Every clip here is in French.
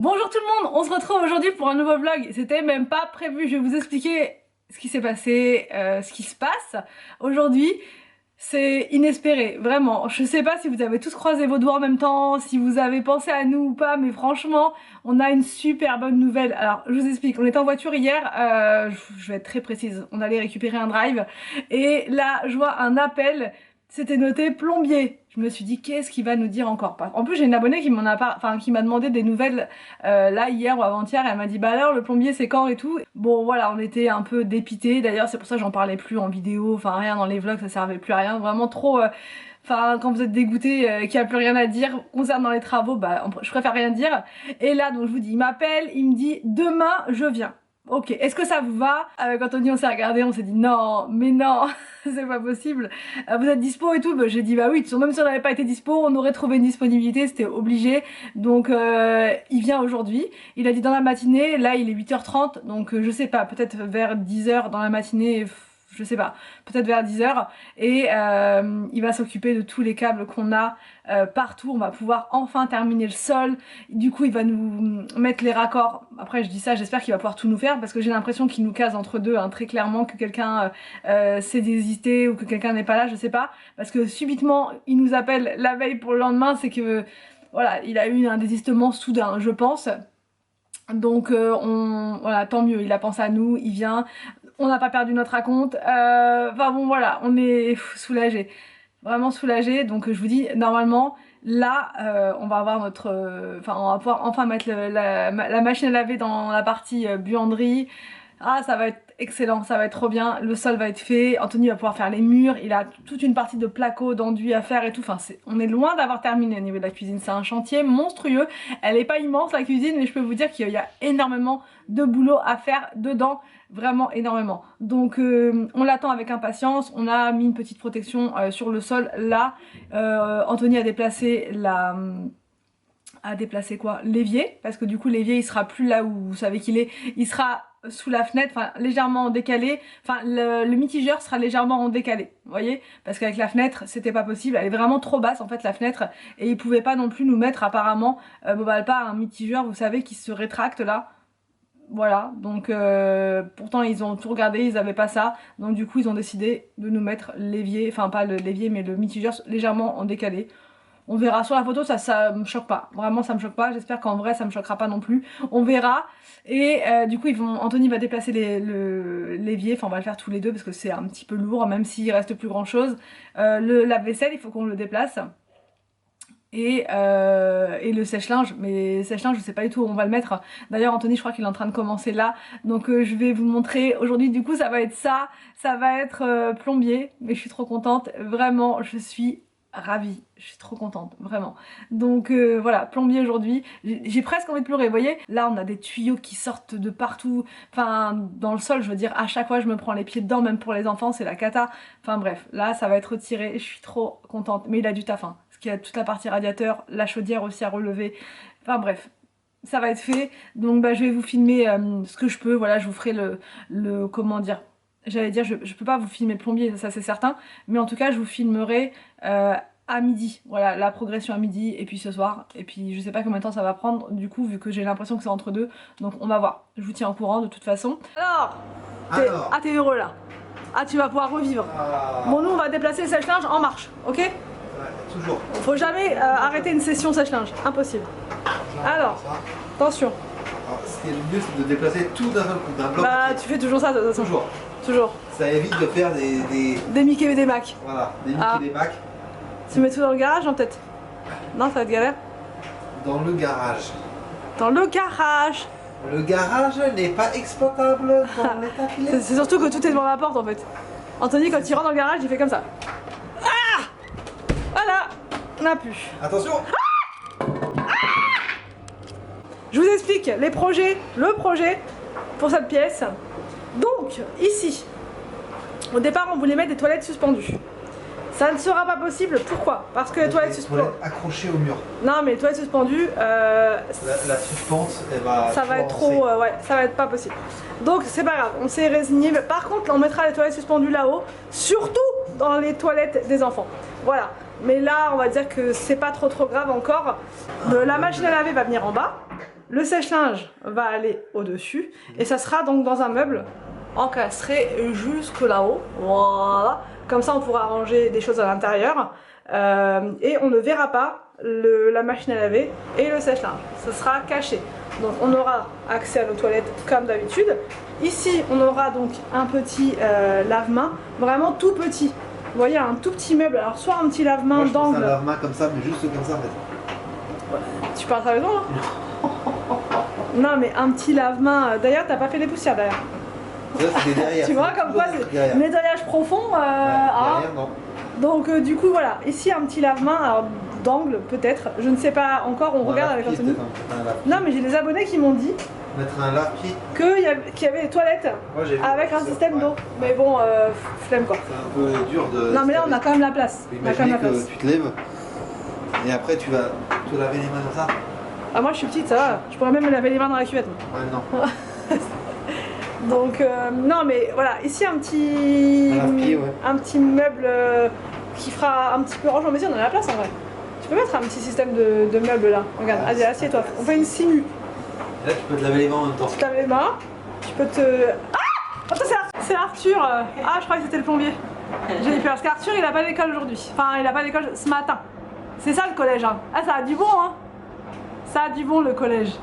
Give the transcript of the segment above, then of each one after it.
Bonjour tout le monde, on se retrouve aujourd'hui pour un nouveau vlog. C'était même pas prévu, je vais vous expliquer ce qui s'est passé, ce qui se passe aujourd'hui. C'est inespéré, vraiment. Je sais pas si vous avez tous croisé vos doigts en même temps, si vous avez pensé à nous ou pas, mais franchement, on a une super bonne nouvelle. Alors, je vous explique, on était en voiture hier, je vais être très précise, on allait récupérer un drive, et là, je vois un appel, c'était noté plombier. Je me suis dit, qu'est-ce qu'il va nous dire encore? En plus, j'ai une abonnée qui m'en a pas, enfin, qui m'a demandé des nouvelles, là, hier ou avant-hier, elle m'a dit, bah alors, le plombier, c'est quand et tout. Bon, voilà, on était un peu dépités. D'ailleurs, c'est pour ça que j'en parlais plus en vidéo, enfin, rien dans les vlogs, ça servait plus à rien. Vraiment trop, enfin, quand vous êtes dégoûté, qu'il n'y a plus rien à dire concernant les travaux, bah, je préfère rien dire. Et là, donc, je vous dis, il m'appelle, il me dit, demain, je viens. Ok, est-ce que ça vous va? Avec Anthony, on s'est regardé, on s'est dit non, mais non, c'est pas possible. Vous êtes dispo et tout? Bah, j'ai dit bah oui, même si on n'avait pas été dispo, on aurait trouvé une disponibilité, c'était obligé. Donc il vient aujourd'hui. Il a dit dans la matinée, là il est 8h30, donc je sais pas, peut-être vers 10h dans la matinée, je sais pas, peut-être vers 10h. Et il va s'occuper de tous les câbles qu'on a partout. On va pouvoir enfin terminer le sol. Du coup il va nous mettre les raccords. Après je dis ça, j'espère qu'il va pouvoir tout nous faire parce que j'ai l'impression qu'il nous case entre deux, hein, très clairement, que quelqu'un s'est désisté ou que quelqu'un n'est pas là, je sais pas. Parce que subitement il nous appelle la veille pour le lendemain, c'est que voilà, il a eu un désistement soudain, je pense. Donc voilà, tant mieux, il a pensé à nous, il vient, on n'a pas perdu notre raconte, enfin bon voilà, on est soulagés, vraiment soulagés. Donc je vous dis, normalement, là, on va avoir notre, enfin on va pouvoir enfin mettre la machine à laver dans la partie buanderie. Ah, ça va être excellent, ça va être trop bien, le sol va être fait, Anthony va pouvoir faire les murs, il a toute une partie de placo, d'enduit à faire et tout, enfin on est loin d'avoir terminé au niveau de la cuisine, c'est un chantier monstrueux, elle est pas immense la cuisine, mais je peux vous dire qu'il y a énormément de boulot à faire dedans, vraiment énormément. Donc on l'attend avec impatience, on a mis une petite protection sur le sol là, Anthony a déplacé quoi, l'évier, parce que du coup l'évier il sera plus là où vous savez qu'il est, il sera sous la fenêtre, enfin légèrement en décalé, enfin le mitigeur sera légèrement en décalé, vous voyez, parce qu'avec la fenêtre c'était pas possible, elle est vraiment trop basse en fait la fenêtre, et ils pouvaient pas non plus nous mettre apparemment, pas un mitigeur, vous savez, qui se rétracte là. Voilà, donc pourtant ils ont tout regardé, ils avaient pas ça, donc du coup ils ont décidé de nous mettre l'évier, enfin pas l'évier mais le mitigeur légèrement en décalé. On verra sur la photo, ça me choque pas. Vraiment, ça me choque pas. J'espère qu'en vrai, ça me choquera pas non plus. On verra. Et du coup, Anthony va déplacer l'évier. Enfin, on va le faire tous les deux parce que c'est un petit peu lourd, même s'il reste plus grand chose. Le lave-vaisselle, il faut qu'on le déplace. Et le sèche-linge, mais sèche-linge je sais pas du tout où on va le mettre. D'ailleurs Anthony je crois qu'il est en train de commencer là, donc je vais vous montrer aujourd'hui. Du coup ça va être ça va être plombier, mais je suis trop contente, vraiment je suis ravie, je suis trop contente, vraiment. Donc voilà, plombier aujourd'hui, j'ai presque envie de pleurer, vous voyez. Là on a des tuyaux qui sortent de partout, enfin dans le sol, je veux dire, à chaque fois je me prends les pieds dedans, même pour les enfants c'est la cata. Enfin bref, là ça va être retiré, je suis trop contente, mais il a du taf, hein. Parce qu'il y a toute la partie radiateur, la chaudière aussi à relever, enfin bref. Ça va être fait, donc bah, je vais vous filmer ce que je peux, voilà, je vous ferai le comment dire, j'allais dire, je peux pas vous filmer le plombier, ça c'est certain, mais en tout cas je vous filmerai à midi, voilà, la progression à midi, et puis ce soir, et puis je sais pas combien de temps ça va prendre, du coup, vu que j'ai l'impression que c'est entre deux, donc on va voir, je vous tiens au courant de toute façon. Alors, t'es heureux là? Ah, tu vas pouvoir revivre. Bon, nous on va déplacer le sèche-linge en marche, ok? Ouais, toujours. Faut jamais arrêter une session sèche-linge, impossible. Alors, attention. Alors, ce qui est le mieux, c'est de déplacer tout d'un seul coup, d'un bloc. Bah, tu fais toujours ça de toute façon. Toujours. Toujours. Ça évite de faire Des Mickey et des Mac. Voilà, des Mickey et des Mac. Tu mets tout dans le garage, non, peut-être? Non, ça va être galère. Dans le garage. Dans le garage. Le garage n'est pas exploitable dans l'état qu'il est. C'est surtout que tout est devant la porte en fait. Anthony, quand il rentre dans le garage, il fait comme ça. Ah! Voilà, on n'a plus. Attention! Je vous explique les projets, le projet pour cette pièce. Donc, ici, au départ, on voulait mettre des toilettes suspendues. Ça ne sera pas possible, pourquoi? Parce que les toilettes suspendues... accrochées au mur. Non, mais les toilettes suspendues... La suspente, elle va... Ça va être trop... ouais, ça va être pas possible. Donc, c'est pas grave, on s'est résigné. Par contre, on mettra les toilettes suspendues là-haut, surtout dans les toilettes des enfants. Voilà. Mais là, on va dire que c'est pas trop grave encore. La machine à laver va venir en bas. Le sèche-linge va aller au-dessus et ça sera donc dans un meuble encastré jusque là-haut. Voilà. Comme ça, on pourra ranger des choses à l'intérieur et on ne verra pas la machine à laver et le sèche-linge. Ça sera caché. Donc on aura accès à nos toilettes comme d'habitude. Ici, on aura donc un petit lave-main, vraiment tout petit. Vous voyez, un tout petit meuble. Alors soit un petit lave-main d'angle. Un lave-main comme ça, mais juste comme ça en fait. Tu parles sérieusement là? Non mais un petit lave-main. D'ailleurs, t'as pas fait les poussières d'ailleurs. Ça c'était derrière. Tu vois comme quoi c'est nettoyage profond. Derrière, non. Donc du coup voilà, ici un petit lave-main, alors d'angle peut-être, je ne sais pas encore, on regarde avec Anthony. Non mais j'ai des abonnés qui m'ont dit mettre un lave-pied. qu'il y avait des toilettes avec un système d'eau. Mais bon, flemme quoi. C'est un peu dur de... Non mais là on a quand même la place. Imaginez que tu te lèves et après tu vas te laver les mains comme ça. Ah moi je suis petite, ça va, je pourrais même me laver les mains dans la cuvette. Ouais non. Donc non mais voilà, ici un petit meuble qui fera un petit peu rangement. Mais si on a la place en vrai. Tu peux mettre un petit système de meubles là. Regarde, allez, assieds-toi. On fait une simu. Là tu peux te laver les mains en même temps. Tu te laves les mains, tu peux te... Ah attends, c'est Arthur. Ah je crois que c'était le plombier. J'ai eu peur parce qu'Arthur il a pas d'école aujourd'hui. Enfin il a pas d'école ce matin. C'est ça le collège hein. Ah ça a du bon hein. Ça a du bon le collège.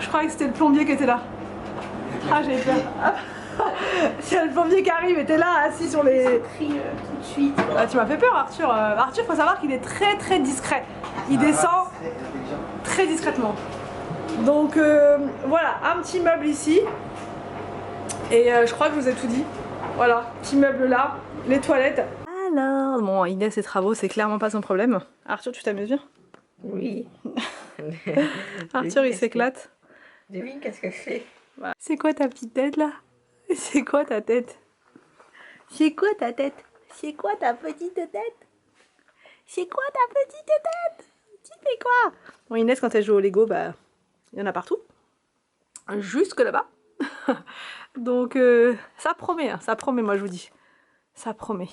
Je croyais que c'était le plombier qui était là. Ah j'ai peur. C'est le plombier qui arrive et t'es là assis sur les... Tout de suite. Ah, tu m'as fait peur Arthur. Arthur faut savoir qu'il est très discret. Il descend très discrètement. Donc voilà, un petit meuble ici. Et je crois que je vous ai tout dit. Voilà, petit meuble là, les toilettes. Alors, bon Inès ses travaux c'est clairement pas son problème. Arthur tu t'amuses bien? Oui. Arthur il s'éclate. Devine qu'est-ce que je fais. C'est quoi ta petite tête là? C'est quoi ta tête? C'est quoi ta tête? C'est quoi ta petite tête? C'est quoi ta petite tête? Tu fais quoi? Bon Inès quand elle joue au Lego, bah il y en a partout. Jusque là-bas. Donc ça promet moi je vous dis. Ça promet.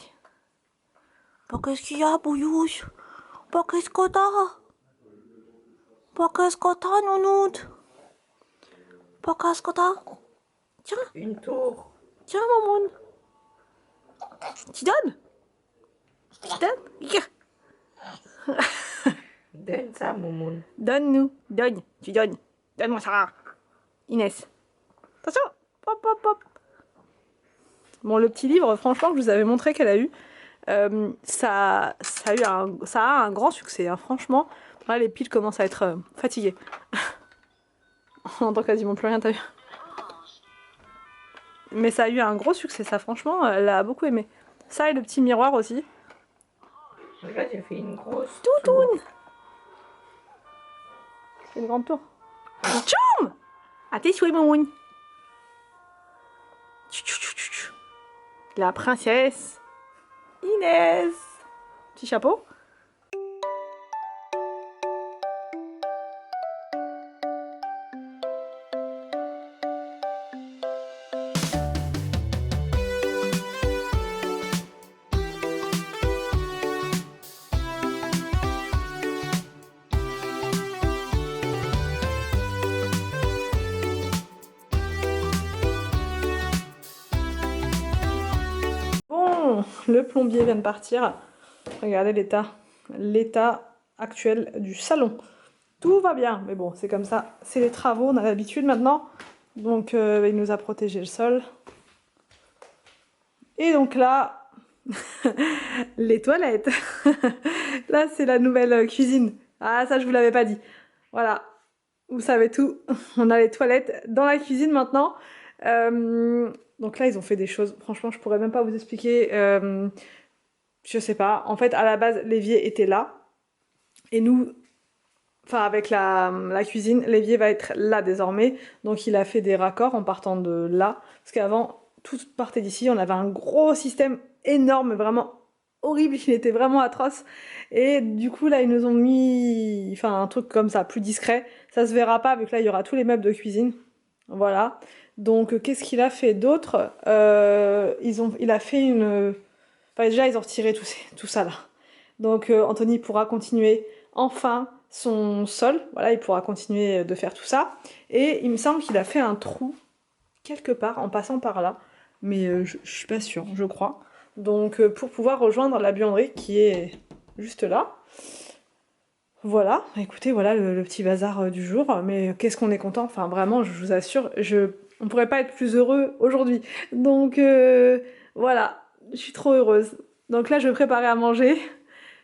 Bah qu'est-ce qu'il y a Bouillouche? Bah qu'est-ce que t'as? Bah qu'est-ce que t'as nounoute? Bah qu'est-ce que t'as? Tiens. Une tour. Tiens, maman. Tu donnes? Tu donnes? Donne ça, Moumoun. Donne-nous. Donne. Tu donnes. Donne-moi ça. Inès. Attention. Hop, hop, hop. Bon, le petit livre, franchement, que je vous avais montré qu'elle a eu, ça a un grand succès. Hein, franchement, là, les piles commencent à être fatiguées. On entend quasiment plus rien, t'as vu? Mais ça a eu un gros succès, ça franchement, elle a beaucoup aimé. Ça et le petit miroir aussi. Regarde, j'ai fait une grosse Toutoune. C'est une grande tour. Tchoum. À tes souhaits, Momoun. La princesse Inès. Petit chapeau. Le plombier vient de partir. Regardez l'état actuel du salon. Tout va bien, mais bon, c'est comme ça. C'est les travaux, on a l'habitude maintenant. Donc, il nous a protégé le sol. Et donc là, les toilettes. Là, c'est la nouvelle cuisine. Ah, ça, je vous l'avais pas dit. Voilà, vous savez tout. On a les toilettes dans la cuisine maintenant. Donc là, ils ont fait des choses, franchement, je pourrais même pas vous expliquer, je sais pas. En fait, à la base, l'évier était là, et nous, enfin avec la cuisine, l'évier va être là désormais, donc il a fait des raccords en partant de là, parce qu'avant, tout partait d'ici, on avait un gros système énorme, vraiment horrible, il était vraiment atroce, et du coup là, ils nous ont mis, enfin un truc comme ça, plus discret, ça se verra pas, vu que là, il y aura tous les meubles de cuisine, voilà. Donc qu'est-ce qu'il a fait d'autre? Il a fait une... Enfin déjà ils ont retiré tout ça là. Donc Anthony pourra continuer enfin son sol. Voilà, il pourra continuer de faire tout ça. Et il me semble qu'il a fait un trou quelque part en passant par là. Mais je suis pas sûre, je crois. Donc pour pouvoir rejoindre la buanderie qui est juste là. Voilà, écoutez, voilà le petit bazar du jour. Mais qu'est-ce qu'on est content. Enfin vraiment, je vous assure, on pourrait pas être plus heureux aujourd'hui. Donc voilà, je suis trop heureuse. Donc là, je vais préparer à manger.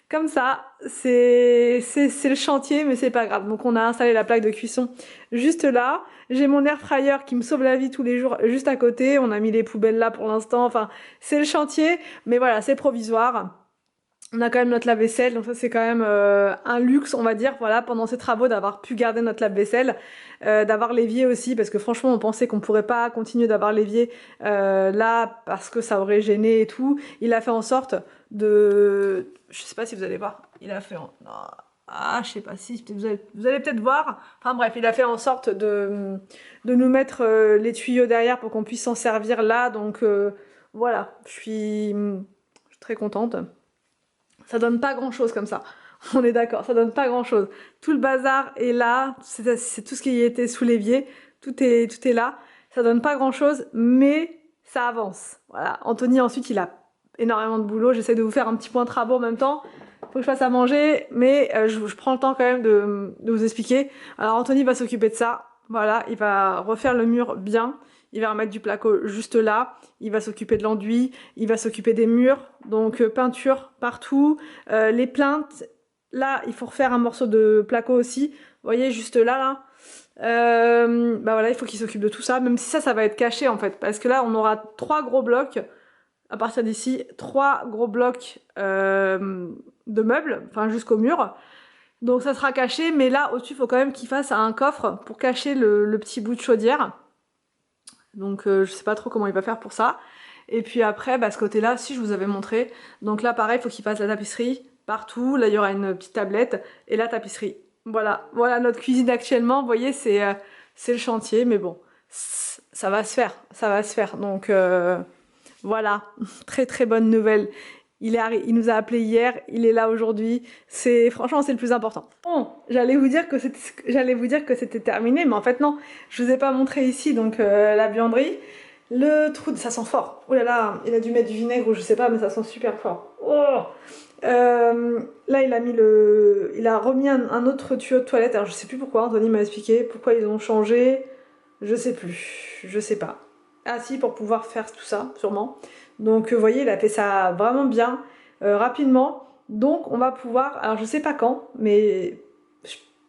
Comme ça, c'est le chantier, mais c'est pas grave. Donc on a installé la plaque de cuisson juste là. J'ai mon air fryer qui me sauve la vie tous les jours juste à côté. On a mis les poubelles là pour l'instant. Enfin, c'est le chantier, mais voilà, c'est provisoire. On a quand même notre lave-vaisselle, donc ça c'est quand même un luxe, on va dire, voilà, pendant ces travaux, d'avoir pu garder notre lave-vaisselle, d'avoir l'évier aussi, parce que franchement, on pensait qu'on pourrait pas continuer d'avoir l'évier là, parce que ça aurait gêné et tout. Il a fait en sorte de... Je sais pas si vous allez voir, il a fait en... Ah, je sais pas si, vous allez peut-être voir. Enfin bref, il a fait en sorte de nous mettre les tuyaux derrière pour qu'on puisse s'en servir là, donc voilà, je suis très contente. Ça donne pas grand chose comme ça. On est d'accord, ça donne pas grand chose. Tout le bazar est là, c'est tout ce qui était sous l'évier, tout est là. Ça donne pas grand chose, mais ça avance. Voilà. Anthony ensuite il a énormément de boulot. J'essaie de vous faire un petit point de travaux en même temps. Faut que je fasse à manger, mais je prends le temps quand même de vous expliquer. Alors Anthony va s'occuper de ça. Voilà, il va refaire le mur bien. Il va remettre du placo juste là, il va s'occuper de l'enduit, il va s'occuper des murs, donc peinture partout, les plaintes, là il faut refaire un morceau de placo aussi, vous voyez juste là, bah voilà, il faut qu'il s'occupe de tout ça, même si ça va être caché en fait, parce que là on aura 3 gros blocs, à partir d'ici, 3 gros blocs de meubles, enfin jusqu'au mur, donc ça sera caché, mais là au-dessus il faut quand même qu'il fasse un coffre pour cacher le petit bout de chaudière. Donc je sais pas trop comment il va faire pour ça. Et puis après, bah, ce côté-là, si je vous avais montré. Donc là, pareil, il faut qu'il fasse la tapisserie partout. Là, il y aura une petite tablette et la tapisserie. Voilà, voilà notre cuisine actuellement. Vous voyez, c'est le chantier, mais bon, ça va se faire, ça va se faire. Donc voilà, très très bonne nouvelle. Il nous a appelé hier, il est là aujourd'hui. Franchement, c'est le plus important. Bon, j'allais vous dire que c'était terminé, mais en fait non. Je vous ai pas montré ici donc la buanderie. Le trou, ça sent fort. Oh là là, il a dû mettre du vinaigre ou je sais pas, mais ça sent super fort. Oh là, il a remis un autre tuyau de toilette. Alors je sais plus pourquoi. Anthony m'a expliqué pourquoi ils ont changé. Je sais plus, je sais pas. Ah si, pour pouvoir faire tout ça, sûrement. Donc vous voyez, il a fait ça vraiment bien, rapidement. Donc on va pouvoir, alors je sais pas quand, mais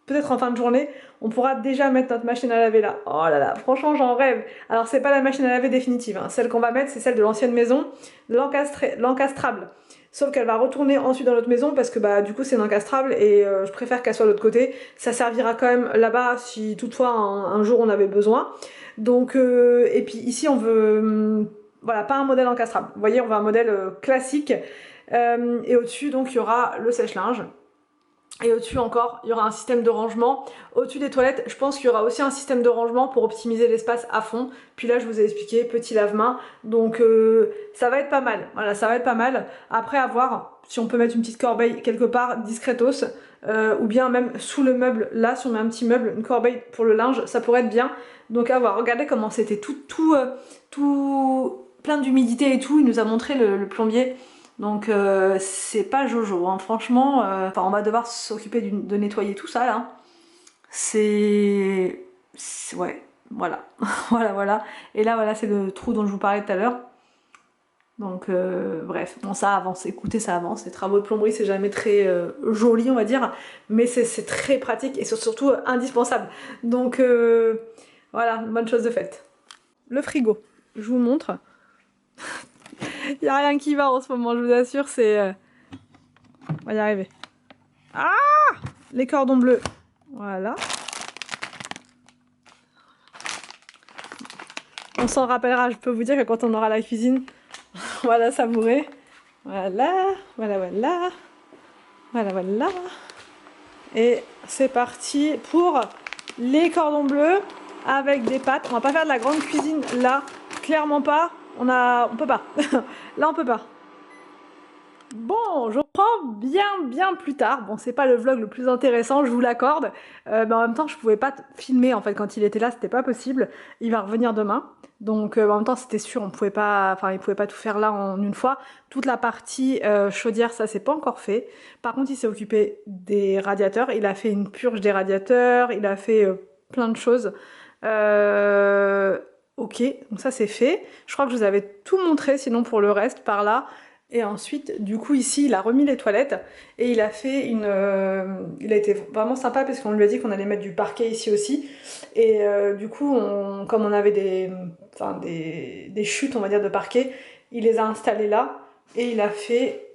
peut-être en fin de journée, on pourra déjà mettre notre machine à laver là. Oh là là, franchement j'en rêve. Alors c'est pas la machine à laver définitive, hein. Celle qu'on va mettre c'est celle de l'ancienne maison, l'encastrable. Sauf qu'elle va retourner ensuite dans notre maison parce que bah du coup c'est une encastrable et je préfère qu'elle soit de l'autre côté. Ça servira quand même là-bas si toutefois un jour on avait besoin. Donc et puis ici on veut voilà, pas un modèle encastrable. Vous voyez, on veut un modèle classique. Et au-dessus, donc, il y aura le sèche-linge. Et au-dessus encore, il y aura un système de rangement. Au-dessus des toilettes, je pense qu'il y aura aussi un système de rangement pour optimiser l'espace à fond. Puis là, je vous ai expliqué, petit lave-main. Donc, ça va être pas mal. Voilà, ça va être pas mal. Après, à voir si on peut mettre une petite corbeille quelque part, discretos. Ou bien même sous le meuble, là, si on met un petit meuble, une corbeille pour le linge, ça pourrait être bien. Donc, à voir. Regardez comment c'était tout plein d'humidité et tout. Il nous a montré le plombier. Donc c'est pas Jojo, hein. Franchement, on va devoir s'occuper de nettoyer tout ça là. Ouais, voilà. voilà. Et là voilà, c'est le trou dont je vous parlais tout à l'heure. Donc bref, bon ça avance, écoutez ça avance. Les travaux de plomberie c'est jamais très joli on va dire, mais c'est très pratique et c'est surtout indispensable. Donc voilà, bonne chose de faite. Le frigo, je vous montre. Il n'y a rien qui va en ce moment, je vous assure, c'est... On va y arriver. Ah! Les cordons bleus. Voilà. On s'en rappellera, je peux vous dire que quand on aura la cuisine, on va la savourer. Voilà. Et c'est parti pour les cordons bleus avec des pâtes. On va pas faire de la grande cuisine là, clairement pas. On peut pas. Là on peut pas. Bon, je reprends reprends bien plus tard. Bon, c'est pas le vlog le plus intéressant, je vous l'accorde, mais en même temps je pouvais pas filmer en fait quand il était là, c'était pas possible. Il va revenir demain, donc en même temps c'était sûr, on pouvait pas, enfin il pouvait pas tout faire là en une fois. Toute la partie chaudière, ça c'est pas encore fait. Par contre il s'est occupé des radiateurs, il a fait une purge des radiateurs, il a fait plein de choses. Ok, donc ça c'est fait. Je crois que je vous avais tout montré sinon pour le reste par là. Et ensuite, du coup ici, il a remis les toilettes et il a fait une... il a été vraiment sympa parce qu'on lui a dit qu'on allait mettre du parquet ici aussi. Et du coup, comme on avait des chutes, on va dire, de parquet, il les a installées là. Et il a fait...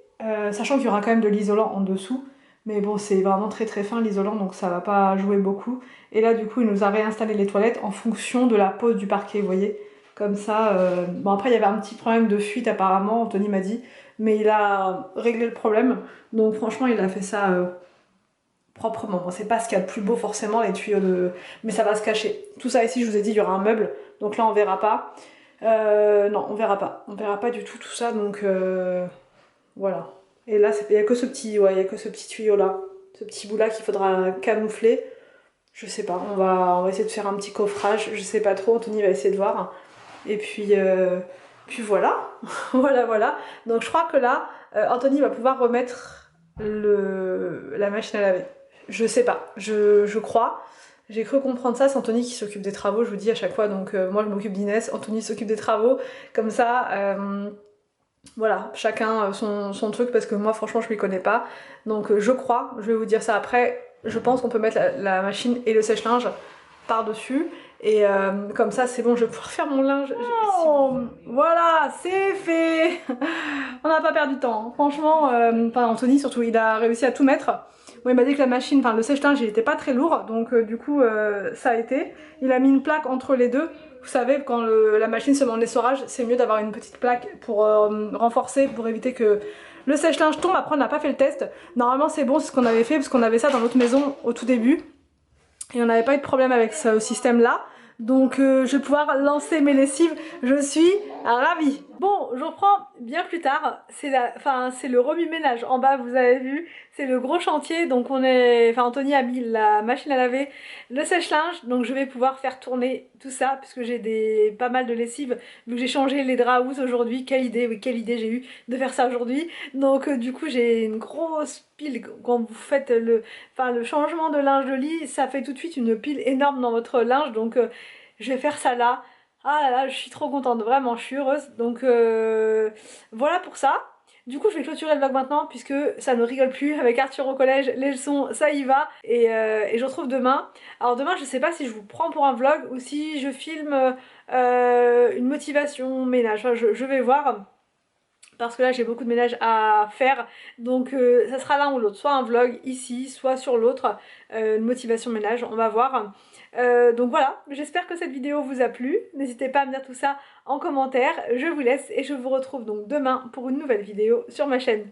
sachant qu'il y aura quand même de l'isolant en dessous. Mais bon, c'est vraiment très fin l'isolant, donc ça va pas jouer beaucoup. Et là, du coup, il nous a réinstallé les toilettes en fonction de la pose du parquet, vous voyez. Comme ça, bon après il y avait un petit problème de fuite apparemment, Anthony m'a dit, mais il a réglé le problème, donc franchement il a fait ça proprement. Bon, c'est pas ce qu'il y a de plus beau forcément les tuyaux de... mais ça va se cacher. Tout ça ici je vous ai dit il y aura un meuble, donc là on verra pas. Non on verra pas du tout tout ça, donc voilà. Et là il y a que ce petit, ouais, il y a que ce petit tuyau là, ce petit bout là qu'il faudra camoufler. Je sais pas, on va essayer de faire un petit coffrage, je sais pas trop, Anthony va essayer de voir. Et puis voilà, voilà. Donc je crois que là, Anthony va pouvoir remettre la machine à laver. Je sais pas, je crois. J'ai cru comprendre ça, c'est Anthony qui s'occupe des travaux, je vous dis à chaque fois. Donc moi je m'occupe d'Inès, Anthony s'occupe des travaux. Comme ça, voilà, chacun son truc parce que moi franchement je m'y connais pas. Donc je crois, je vais vous dire ça après. Je pense qu'on peut mettre la machine et le sèche-linge par-dessus. Et comme ça c'est bon, je vais pouvoir faire mon linge. Oh, voilà, c'est fait. On n'a pas perdu de temps, franchement, enfin Anthony surtout, il a réussi à tout mettre. Bon, il m'a dit que la machine, enfin le sèche-linge il était pas très lourd, donc du coup ça a été. Il a mis une plaque entre les deux. Vous savez, quand la machine se met en essorage, c'est mieux d'avoir une petite plaque pour renforcer, pour éviter que le sèche-linge tombe. Après on n'a pas fait le test. Normalement c'est bon, c'est ce qu'on avait fait, parce qu'on avait ça dans l'autre maison au tout début. Et on n'avait pas eu de problème avec ce système là. Donc je vais pouvoir lancer mes lessives, je suis ravie. Bon, je reprends bien plus tard, c'est le remue-ménage en bas, vous avez vu, c'est le gros chantier, donc Anthony a mis la machine à laver, le sèche-linge, donc je vais pouvoir faire tourner tout ça, puisque j'ai pas mal de lessive, vu que j'ai changé les draps housses aujourd'hui, quelle idée, oui quelle idée j'ai eu de faire ça aujourd'hui, donc du coup j'ai une grosse pile, quand vous faites le changement de linge de lit, ça fait tout de suite une pile énorme dans votre linge, donc je vais faire ça là. Ah là là, je suis trop contente, vraiment, je suis heureuse. Donc voilà pour ça. Du coup, je vais clôturer le vlog maintenant puisque ça ne rigole plus avec Arthur au collège, les leçons, ça y va. Et je vous retrouve demain. Alors demain, je sais pas si je vous prends pour un vlog ou si je filme une motivation ménage. Enfin, je vais voir. Parce que là j'ai beaucoup de ménage à faire, donc ça sera l'un ou l'autre, soit un vlog ici, soit sur l'autre, une motivation ménage, on va voir. Donc voilà, j'espère que cette vidéo vous a plu, n'hésitez pas à me dire tout ça en commentaire, je vous laisse et je vous retrouve donc demain pour une nouvelle vidéo sur ma chaîne.